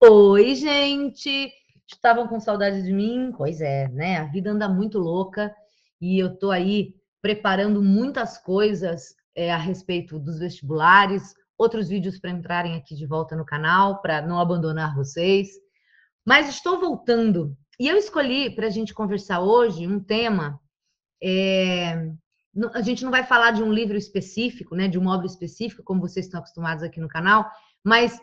Oi, gente! Estavam com saudade de mim? Pois é, né? A vida anda muito louca e eu tô aí preparando muitas coisas a respeito dos vestibulares, outros vídeos para entrarem aqui de volta no canal, para não abandonar vocês. Mas estou voltando e eu escolhi para a gente conversar hoje um tema. A gente não vai falar de um livro específico, né, de uma obra específica, como vocês estão acostumados aqui no canal, mas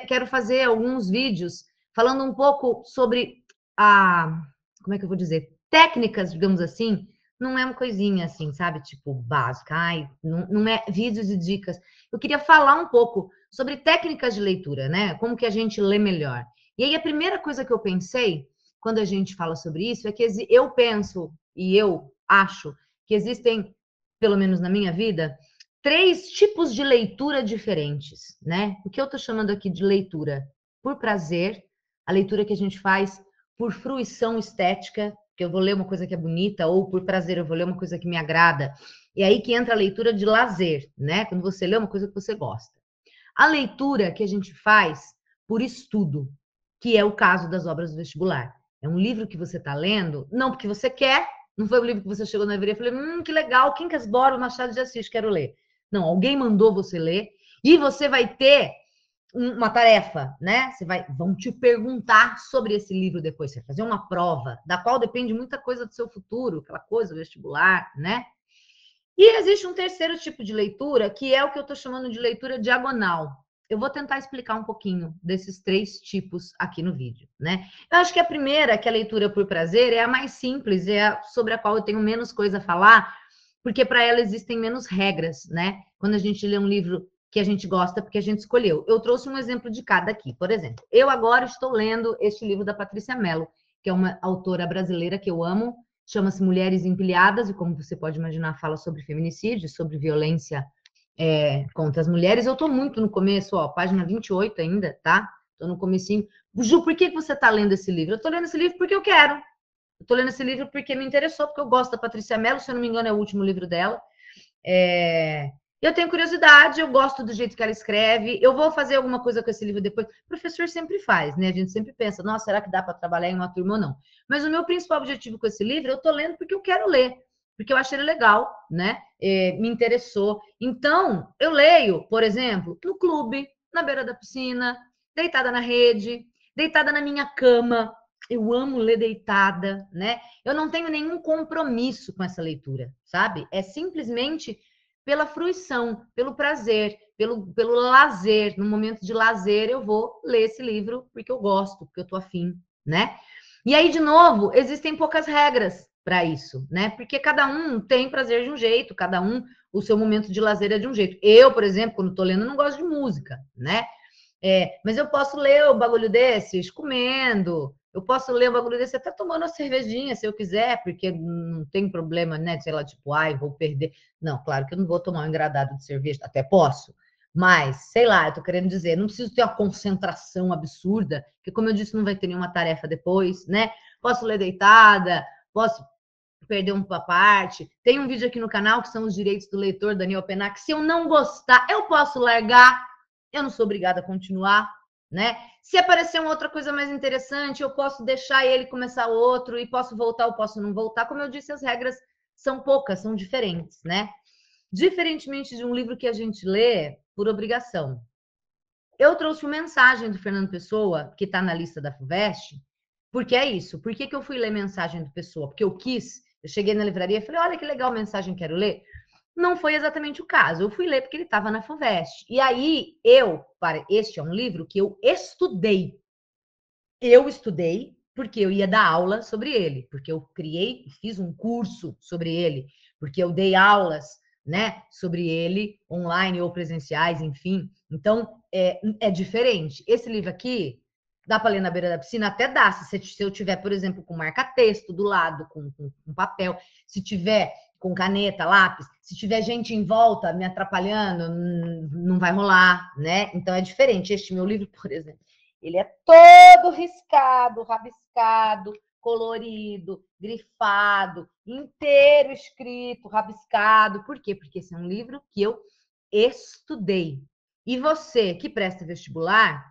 quero fazer alguns vídeos falando um pouco sobre como é que eu vou dizer, técnicas, digamos assim, não é uma coisinha assim, sabe, tipo básica, não é vídeos e dicas. Eu queria falar um pouco sobre técnicas de leitura, né, como que a gente lê melhor. E aí a primeira coisa que eu pensei, quando a gente fala sobre isso, é que eu penso e eu acho que existem, pelo menos na minha vida, três tipos de leitura diferentes, né? O que eu estou chamando aqui de leitura por prazer, a leitura que a gente faz por fruição estética, que eu vou ler uma coisa que é bonita, ou por prazer, eu vou ler uma coisa que me agrada. E aí que entra a leitura de lazer, né? Quando você lê uma coisa que você gosta. A leitura que a gente faz por estudo, que é o caso das obras do vestibular. É um livro que você está lendo, não porque você quer, não foi um livro que você chegou na livraria e falou, que legal, Quincas Borba, Machado de Assis, quero ler. Não, alguém mandou você ler e você vai ter uma tarefa, né? Vão te perguntar sobre esse livro depois, você vai fazer uma prova, da qual depende muita coisa do seu futuro, aquela coisa, vestibular, né? E existe um terceiro tipo de leitura, que é o que eu estou chamando de leitura diagonal. Eu vou tentar explicar um pouquinho desses três tipos aqui no vídeo, né? Eu acho que a primeira, que é a leitura por prazer, é a mais simples, é a sobre a qual eu tenho menos coisa a falar, porque para ela existem menos regras, né? Quando a gente lê um livro que a gente gosta, porque a gente escolheu. Eu trouxe um exemplo de cada aqui. Por exemplo, eu agora estou lendo este livro da Patrícia Mello, que é uma autora brasileira que eu amo, chama-se Mulheres Empilhadas, e como você pode imaginar, fala sobre feminicídio, sobre violência contra as mulheres. Eu estou muito no começo, ó, página 28 ainda, tá? Estou no comecinho. Ju, por que você está lendo esse livro? Eu estou lendo esse livro porque eu quero. Eu estou lendo esse livro porque me interessou, porque eu gosto da Patrícia Mello, se eu não me engano é o último livro dela. Eu tenho curiosidade, eu gosto do jeito que ela escreve, eu vou fazer alguma coisa com esse livro depois. O professor sempre faz, né? A gente sempre pensa, nossa, será que dá para trabalhar em uma turma ou não? Mas o meu principal objetivo com esse livro, eu estou lendo porque eu quero ler, porque eu achei ele legal, né? Me interessou. Então, eu leio, por exemplo, no clube, na beira da piscina, deitada na rede, deitada na minha cama. Eu amo ler deitada, né? Eu não tenho nenhum compromisso com essa leitura, sabe? É simplesmente pela fruição, pelo prazer, pelo lazer. No momento de lazer, eu vou ler esse livro porque eu gosto, porque eu tô afim, né? E aí, de novo, existem poucas regras para isso, né? Porque cada um tem prazer de um jeito, cada um, o seu momento de lazer é de um jeito. Eu, por exemplo, quando tô lendo, não gosto de música, né? Mas eu posso ler o bagulho desses comendo, eu posso ler um bagulho desse até tomando uma cervejinha, se eu quiser, porque não tem problema, né? Sei lá, tipo, ai, vou perder. Não, claro que eu não vou tomar um engradado de cerveja, até posso. Mas, sei lá, eu tô querendo dizer, não preciso ter uma concentração absurda, que, como eu disse, não vai ter nenhuma tarefa depois, né? Posso ler deitada, posso perder uma parte. Tem um vídeo aqui no canal que são os direitos do leitor, Daniel Penac. Se eu não gostar, eu posso largar, eu não sou obrigada a continuar, né? Se aparecer uma outra coisa mais interessante, eu posso deixar ele começar outro e posso voltar ou posso não voltar. Como eu disse, as regras são poucas, são diferentes, né? Diferentemente de um livro que a gente lê por obrigação. Eu trouxe uma mensagem do Fernando Pessoa, que está na lista da FUVEST, porque é isso. Por que eu fui ler mensagem do Pessoa? Porque eu quis, eu cheguei na livraria e falei, olha que legal mensagem, quero ler. Não foi exatamente o caso. Eu fui ler porque ele estava na FUVEST. E aí, este é um livro que eu estudei. Eu estudei porque eu ia dar aula sobre ele, porque eu criei e fiz um curso sobre ele, porque eu dei aulas, né, sobre ele, online ou presenciais, enfim. Então, é diferente. Esse livro aqui, dá para ler na beira da piscina? Até dá, se eu tiver, por exemplo, com marca-texto do lado, com papel, se tiver com caneta, lápis, se tiver gente em volta me atrapalhando, não vai rolar, né? Então é diferente. Este meu livro, por exemplo, ele é todo riscado, rabiscado, colorido, grifado, inteiro escrito, rabiscado. Por quê? Porque esse é um livro que eu estudei. E você que presta vestibular,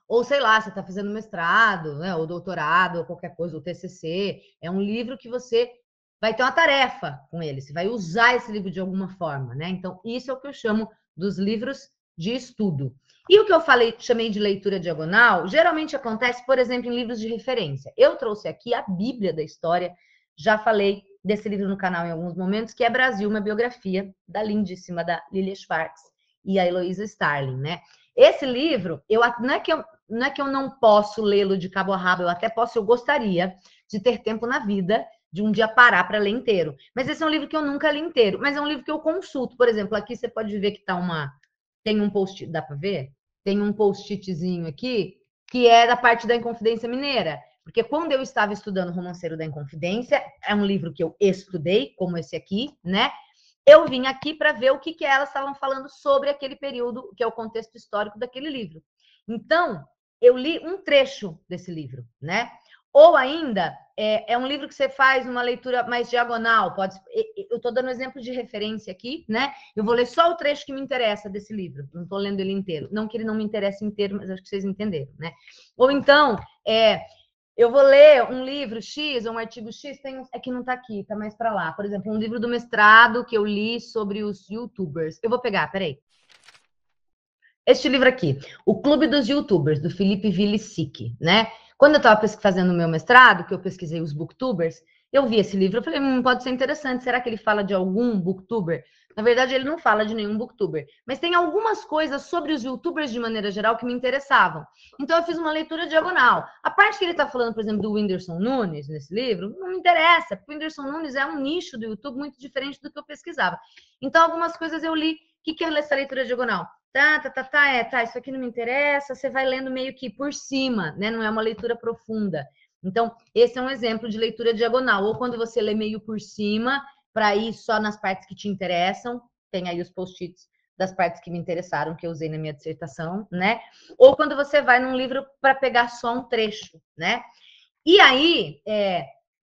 Ou sei lá, você está fazendo mestrado, né, ou doutorado, ou qualquer coisa, ou TCC. É um livro que você vai ter uma tarefa com ele, você vai usar esse livro de alguma forma, né? Então, isso é o que eu chamo dos livros de estudo. E o que eu falei, chamei de leitura diagonal, geralmente acontece, por exemplo, em livros de referência. Eu trouxe aqui a Bíblia da História, já falei desse livro no canal em alguns momentos, que é Brasil, uma biografia da lindíssima da Lilia Schwartz e a Heloísa Starling, né? Esse livro, não é que eu não posso lê-lo de cabo a rabo, eu até posso, eu gostaria de ter tempo na vida de um dia parar para ler inteiro. Mas esse é um livro que eu nunca li inteiro, mas é um livro que eu consulto. Por exemplo, aqui você pode ver que tem um post, dá para ver? Tem um post-itzinho aqui que é da parte da Inconfidência Mineira. Porque quando eu estava estudando Romanceiro da Inconfidência, é um livro que eu estudei, como esse aqui, né? Eu vim aqui para ver o que elas estavam falando sobre aquele período, que é o contexto histórico daquele livro. Então, eu li um trecho desse livro, né? Ou ainda, é um livro que você faz uma leitura mais diagonal. Eu estou dando um exemplo de referência aqui, né? Eu vou ler só o trecho que me interessa desse livro. Não estou lendo ele inteiro. Não que ele não me interesse inteiro, mas acho que vocês entenderam, né? Ou então, eu vou ler um livro X, ou um artigo X, é que não está aqui, está mais para lá. Por exemplo, um livro do mestrado que eu li sobre os YouTubers. Eu vou pegar, peraí. Este livro aqui, O Clube dos YouTubers, do Felipe Vilicic, né? Quando eu estava fazendo o meu mestrado, que eu pesquisei os booktubers, eu vi esse livro, eu falei, pode ser interessante, será que ele fala de algum booktuber? Na verdade, ele não fala de nenhum booktuber, mas tem algumas coisas sobre os YouTubers de maneira geral que me interessavam. Então, eu fiz uma leitura diagonal. A parte que ele está falando, por exemplo, do Whindersson Nunes, nesse livro, não me interessa, porque o Whindersson Nunes é um nicho do YouTube muito diferente do que eu pesquisava. Então, algumas coisas eu li. O que é essa leitura diagonal? Isso aqui não me interessa, você vai lendo meio que por cima, né? Não é uma leitura profunda. Então, esse é um exemplo de leitura diagonal, ou quando você lê meio por cima, para ir só nas partes que te interessam, tem aí os post-its das partes que me interessaram, que eu usei na minha dissertação, né? Ou quando você vai num livro para pegar só um trecho, né? E aí,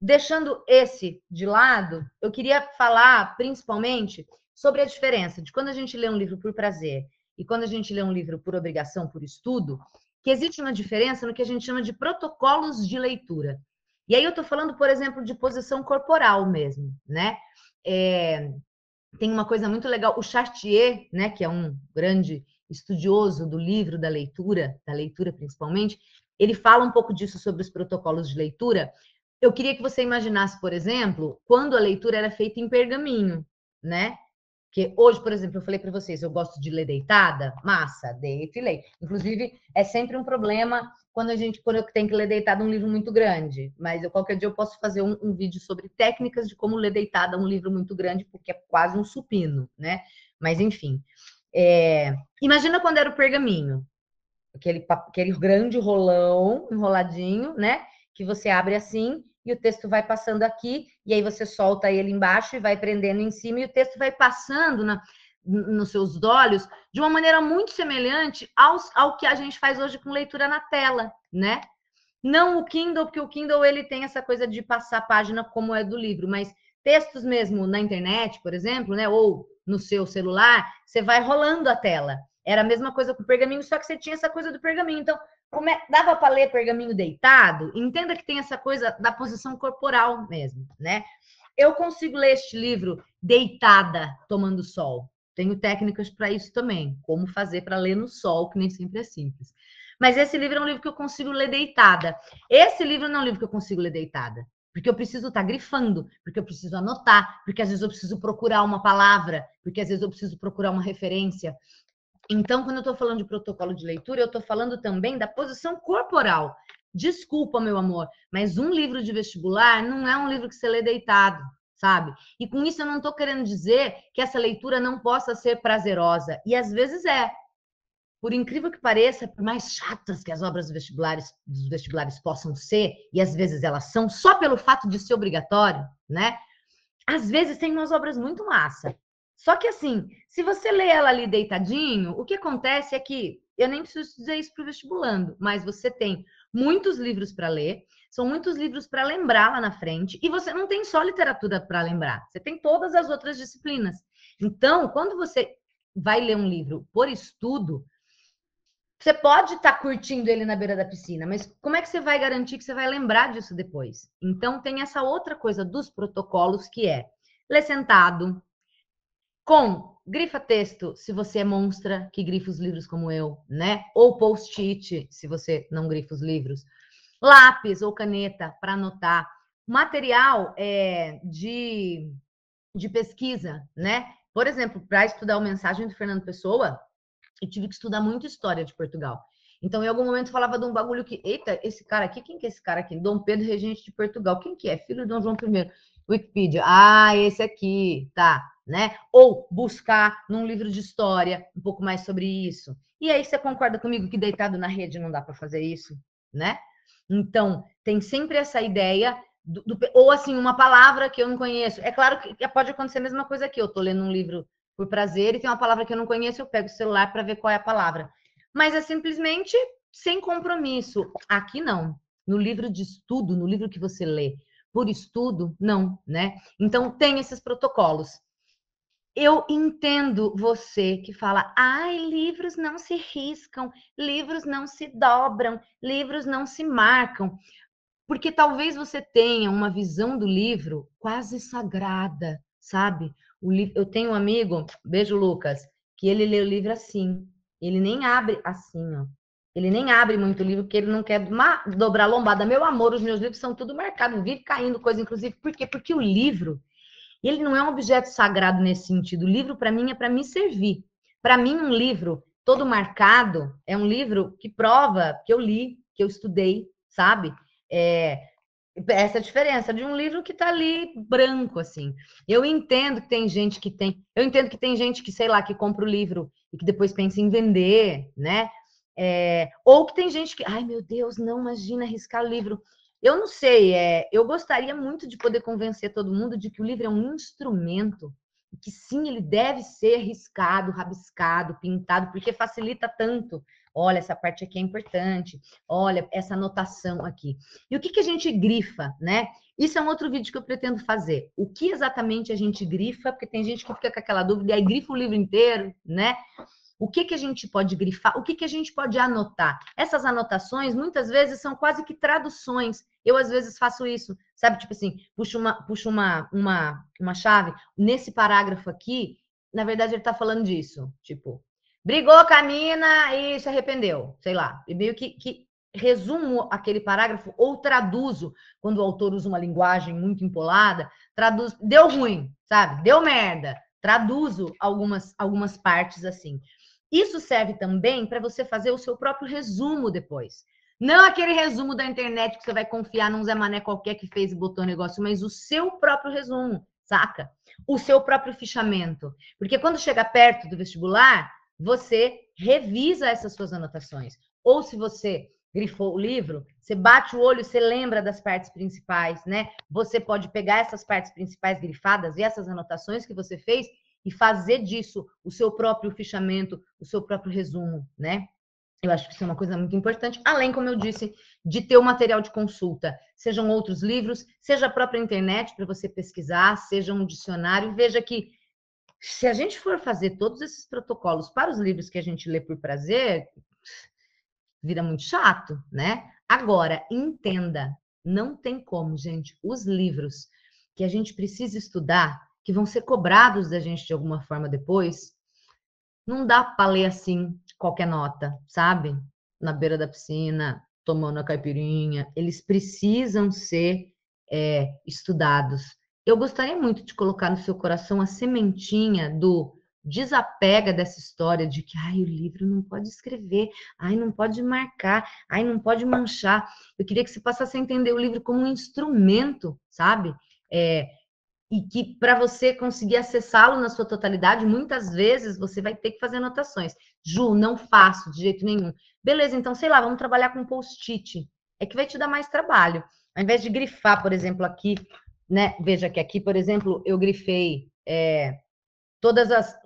deixando esse de lado, eu queria falar principalmente sobre a diferença de quando a gente lê um livro por prazer e quando a gente lê um livro por obrigação, por estudo, que existe uma diferença no que a gente chama de protocolos de leitura. E aí eu estou falando, por exemplo, de posição corporal mesmo, né? Tem uma coisa muito legal, o Chartier, né, que é um grande estudioso do livro, da leitura principalmente, ele fala um pouco disso sobre os protocolos de leitura. Eu queria que você imaginasse, por exemplo, quando a leitura era feita em pergaminho, né? Porque hoje, por exemplo, eu falei para vocês, eu gosto de ler deitada, massa, deito e leio. Inclusive, é sempre um problema quando eu tenho que ler deitada um livro muito grande. Mas qualquer dia eu posso fazer um vídeo sobre técnicas de como ler deitada um livro muito grande, porque é quase um supino, né? Mas, enfim. Imagina quando era o pergaminho. Aquele grande rolão, enroladinho, né? Que você abre assim e o texto vai passando aqui, e aí você solta ele embaixo e vai prendendo em cima, e o texto vai passando nos seus olhos de uma maneira muito semelhante ao que a gente faz hoje com leitura na tela, né? Não o Kindle, porque o Kindle ele tem essa coisa de passar a página como é do livro, mas textos mesmo na internet, por exemplo, né? Ou no seu celular, você vai rolando a tela. Era a mesma coisa com o pergaminho, só que você tinha essa coisa do pergaminho. Então, dava para ler pergaminho deitado? Entenda que tem essa coisa da posição corporal mesmo, né? Eu consigo ler este livro deitada, tomando sol. Tenho técnicas para isso também. Como fazer para ler no sol, que nem sempre é simples. Mas esse livro é um livro que eu consigo ler deitada. Esse livro não é um livro que eu consigo ler deitada. Porque eu preciso estar grifando, porque eu preciso anotar, porque às vezes eu preciso procurar uma palavra, porque às vezes eu preciso procurar uma referência. Então, quando eu estou falando de protocolo de leitura, eu estou falando também da posição corporal. Desculpa, meu amor, mas um livro de vestibular não é um livro que você lê deitado, sabe? E com isso eu não estou querendo dizer que essa leitura não possa ser prazerosa. E às vezes é. Por incrível que pareça, por mais chatas que as obras dos vestibulares possam ser, e às vezes elas são só pelo fato de ser obrigatório, né? Às vezes tem umas obras muito massa. Só que assim, se você lê ela ali deitadinho, o que acontece é que, eu nem preciso dizer isso para o vestibulando, mas você tem muitos livros para ler, são muitos livros para lembrar lá na frente, e você não tem só literatura para lembrar, você tem todas as outras disciplinas. Então, quando você vai ler um livro por estudo, Você pode estar curtindo ele na beira da piscina, mas como é que você vai garantir que você vai lembrar disso depois? Então, tem essa outra coisa dos protocolos, que é ler sentado, com grifa texto, se você é monstra, que grifa os livros como eu, né? Ou post-it, se você não grifa os livros. Lápis ou caneta para anotar. Material de pesquisa, né? Por exemplo, para estudar o Mensagem do Fernando Pessoa, eu tive que estudar muito história de Portugal. Então, em algum momento, falava de um bagulho que, eita, esse cara aqui, quem que é esse cara aqui? Dom Pedro, regente de Portugal. Quem que é? Filho de Dom João I. Wikipedia. Ah, esse aqui, tá, né? Ou buscar num livro de história um pouco mais sobre isso. E aí, você concorda comigo que deitado na rede não dá para fazer isso, né? Então, tem sempre essa ideia ou assim, uma palavra que eu não conheço. É claro que pode acontecer a mesma coisa aqui. Eu estou lendo um livro por prazer e tem uma palavra que eu não conheço, eu pego o celular para ver qual é a palavra. Mas é simplesmente sem compromisso. Aqui não. No livro de estudo, no livro que você lê por estudo, não, né? Então tem esses protocolos. Eu entendo você que fala, ai, livros não se riscam, livros não se dobram, livros não se marcam. Porque talvez você tenha uma visão do livro quase sagrada, sabe? Eu tenho um amigo, beijo Lucas, que ele lê o livro assim. Ele nem abre assim, ó. Ele nem abre muito o livro, porque ele não quer dobrar a lombada. Meu amor, os meus livros são tudo marcados, vive caindo coisa, inclusive. Por quê? Porque o livro, ele não é um objeto sagrado nesse sentido. O livro, para mim, é para me servir. Para mim, um livro todo marcado é um livro que prova que eu li, que eu estudei, sabe? Essa diferença de um livro que está ali branco, assim. Eu entendo que tem gente que tem. Eu entendo que tem gente que, sei lá, que compra o livro e que depois pensa em vender, né? Ou que tem gente que, ai meu Deus, não, imagina arriscar o livro. Eu não sei, eu gostaria muito de poder convencer todo mundo de que o livro é um instrumento, que sim, ele deve ser riscado, rabiscado, pintado, porque facilita tanto. Olha, essa parte aqui é importante, olha, essa anotação aqui. E o que a gente grifa, né? Isso é um outro vídeo que eu pretendo fazer. O que exatamente a gente grifa, porque tem gente que fica com aquela dúvida, e aí grifa o livro inteiro, né? O que a gente pode grifar? O que a gente pode anotar? Essas anotações, muitas vezes, são quase que traduções. Eu, às vezes, faço isso, sabe? Tipo assim, puxo uma chave. Nesse parágrafo aqui, na verdade, ele está falando disso. Tipo, brigou com a mina e se arrependeu, sei lá. E meio que resumo aquele parágrafo ou traduzo, quando o autor usa uma linguagem muito empolada, traduz, deu ruim, sabe? Deu merda. Traduzo algumas partes assim. Isso serve também para você fazer o seu próprio resumo depois. Não aquele resumo da internet que você vai confiar num Zé Mané qualquer que fez e botou o negócio, mas o seu próprio resumo, saca? O seu próprio fichamento. Porque quando chega perto do vestibular, você revisa essas suas anotações. Ou se você grifou o livro, você bate o olho, você lembra das partes principais, né? Você pode pegar essas partes principais grifadas e essas anotações que você fez e fazer disso o seu próprio fichamento, o seu próprio resumo, né? Eu acho que isso é uma coisa muito importante, além, como eu disse, de ter o material de consulta, sejam outros livros, seja a própria internet para você pesquisar, seja um dicionário. Veja que se a gente for fazer todos esses protocolos para os livros que a gente lê por prazer, vira muito chato, né? Agora, entenda, não tem como, gente, os livros que a gente precisa estudar, que vão ser cobrados da gente de alguma forma depois, não dá para ler assim qualquer nota, sabe? Na beira da piscina, tomando a caipirinha. Eles precisam ser estudados. Eu gostaria muito de colocar no seu coração a sementinha do desapega dessa história de que ai, o livro não pode escrever, ai, não pode marcar, ai, não pode manchar. Eu queria que você passasse a entender o livro como um instrumento, sabe? E que para você conseguir acessá-lo na sua totalidade, muitas vezes você vai ter que fazer anotações. Ju, não faço de jeito nenhum. Beleza, então, sei lá, vamos trabalhar com post-it. É que vai te dar mais trabalho. Ao invés de grifar, por exemplo, aqui, né? Veja que aqui, por exemplo, eu grifei todas as.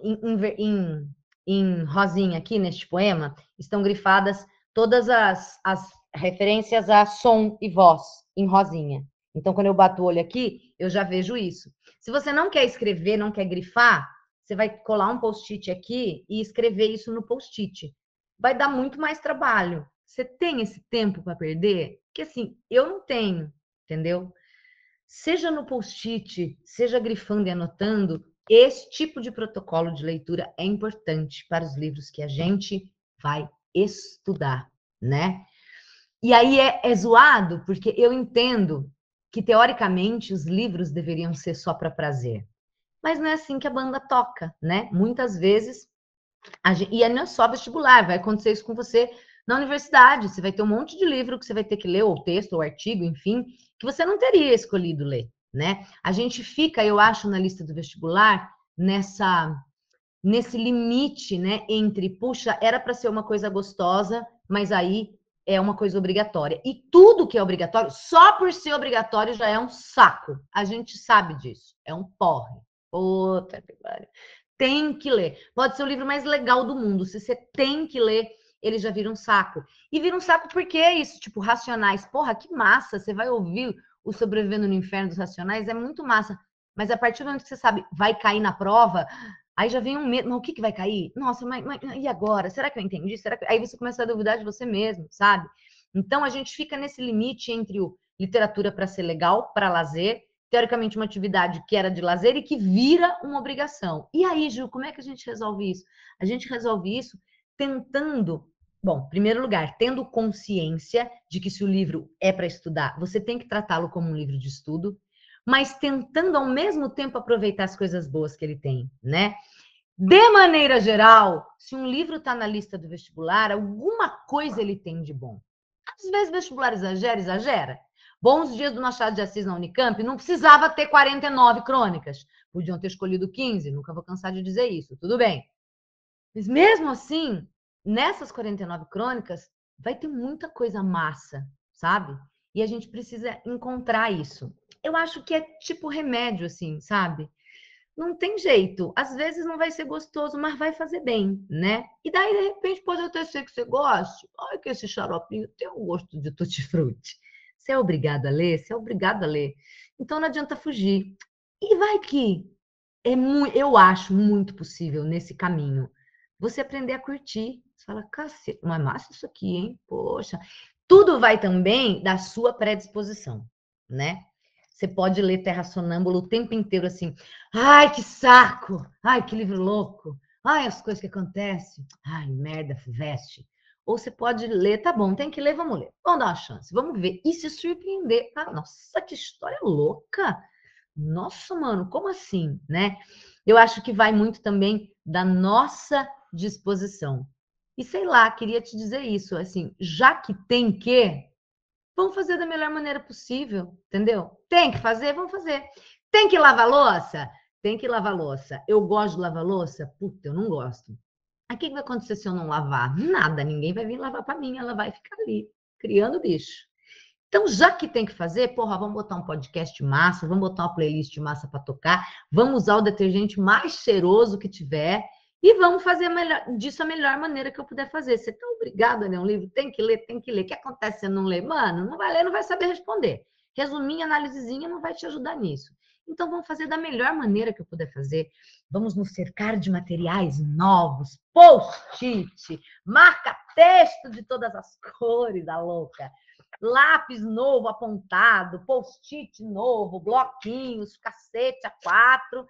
Em rosinha aqui, neste poema, estão grifadas todas as referências a som e voz, em rosinha. Então, quando eu bato o olho aqui, eu já vejo isso. Se você não quer escrever, não quer grifar, você vai colar um post-it aqui e escrever isso no post-it. vai dar muito mais trabalho. Você tem esse tempo para perder? Que assim, eu não tenho, entendeu? Seja no post-it, seja grifando e anotando, esse tipo de protocolo de leitura é importante para os livros que a gente vai estudar, né? E aí é zoado, porque eu entendo que, teoricamente, os livros deveriam ser só para prazer. Mas não é assim que a banda toca, né? Muitas vezes, e não é só vestibular, vai acontecer isso com você na universidade. Você vai ter um monte de livro que você vai ter que ler, ou texto, ou artigo, enfim, que você não teria escolhido ler, né? A gente fica, eu acho, na lista do vestibular, nesse limite, né, entre, puxa, era para ser uma coisa gostosa, mas aí é uma coisa obrigatória. E tudo que é obrigatório, só por ser obrigatório, já é um saco. A gente sabe disso. É um porre. Puta que pariu. Tem que ler. Pode ser o livro mais legal do mundo. Se você tem que ler, ele já vira um saco. E vira um saco porque é isso, tipo, Racionais. Porra, que massa. Você vai ouvir o Sobrevivendo no Inferno dos Racionais, é muito massa. Mas a partir do momento que você sabe, vai cair na prova, aí já vem um medo, mas o que vai cair? Nossa, mas e agora? Será que eu entendi? Será que... Aí você começa a duvidar de você mesmo, sabe? Então, a gente fica nesse limite entre o literatura para ser legal, para lazer, teoricamente uma atividade que era de lazer e que vira uma obrigação. E aí, Gil, como é que a gente resolve isso? A gente resolve isso tentando, bom, em primeiro lugar, tendo consciência de que se o livro é para estudar, você tem que tratá-lo como um livro de estudo, mas tentando ao mesmo tempo aproveitar as coisas boas que ele tem, né? De maneira geral, se um livro está na lista do vestibular, alguma coisa ele tem de bom. Às vezes o vestibular exagera, exagera. Bons Dias do Machado de Assis na Unicamp não precisava ter 49 crônicas. Podiam ter escolhido 15, nunca vou cansar de dizer isso, tudo bem. Mas mesmo assim, nessas 49 crônicas, vai ter muita coisa massa, sabe? E a gente precisa encontrar isso. Eu acho que é tipo remédio, assim, sabe? Não tem jeito. Às vezes não vai ser gostoso, mas vai fazer bem, né? E daí, de repente, pode até ser que você goste. Olha que esse xaropinho tem um gosto de tutti-frutti. Você é obrigado a ler? Você é obrigado a ler. Então não adianta fugir. E vai que eu acho muito possível nesse caminho você aprender a curtir. Você fala, cacete, mas massa isso aqui, hein? Poxa. Tudo vai também da sua predisposição, né? Você pode ler Terra Sonâmbula o tempo inteiro assim. Ai, que saco! Ai, que livro louco! Ai, as coisas que acontecem. Ai, merda, veste. Ou você pode ler, tá bom, tem que ler, vamos ler. Vamos dar uma chance, vamos ver. E se surpreender. Ah, nossa, que história louca! Nossa, mano, como assim, né? Eu acho que vai muito também da nossa disposição. E sei lá, queria te dizer isso, assim, já que tem que, vamos fazer da melhor maneira possível, entendeu? Tem que fazer, vamos fazer. Tem que lavar louça? Tem que lavar louça. Eu gosto de lavar louça? Puta, eu não gosto. Aí o que vai acontecer se eu não lavar? Nada, ninguém vai vir lavar para mim, ela vai ficar ali, criando bicho. Então, já que tem que fazer, porra, vamos botar um podcast massa, vamos botar uma playlist massa para tocar, vamos usar o detergente mais cheiroso que tiver e vamos fazer disso a melhor maneira que eu puder fazer. Você está obrigado a ler um livro? Tem que ler, tem que ler. O que acontece se você não ler? Mano, não vai ler, não vai saber responder. Resuminho, análisezinha não vai te ajudar nisso. Então, vamos fazer da melhor maneira que eu puder fazer. Vamos nos cercar de materiais novos, post-it, marca-texto de todas as cores, a louca. Lápis novo apontado, post-it novo, bloquinhos, cacete A4.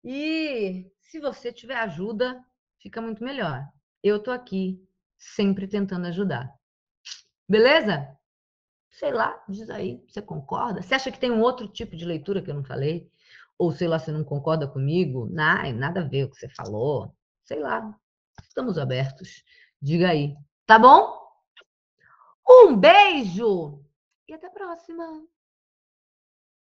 E se você tiver ajuda, fica muito melhor. Eu tô aqui sempre tentando ajudar. Beleza? Sei lá, diz aí, você concorda? Você acha que tem um outro tipo de leitura que eu não falei? Ou sei lá, você não concorda comigo? Nada a ver o que você falou. Sei lá, estamos abertos. Diga aí. Tá bom? Um beijo e até a próxima!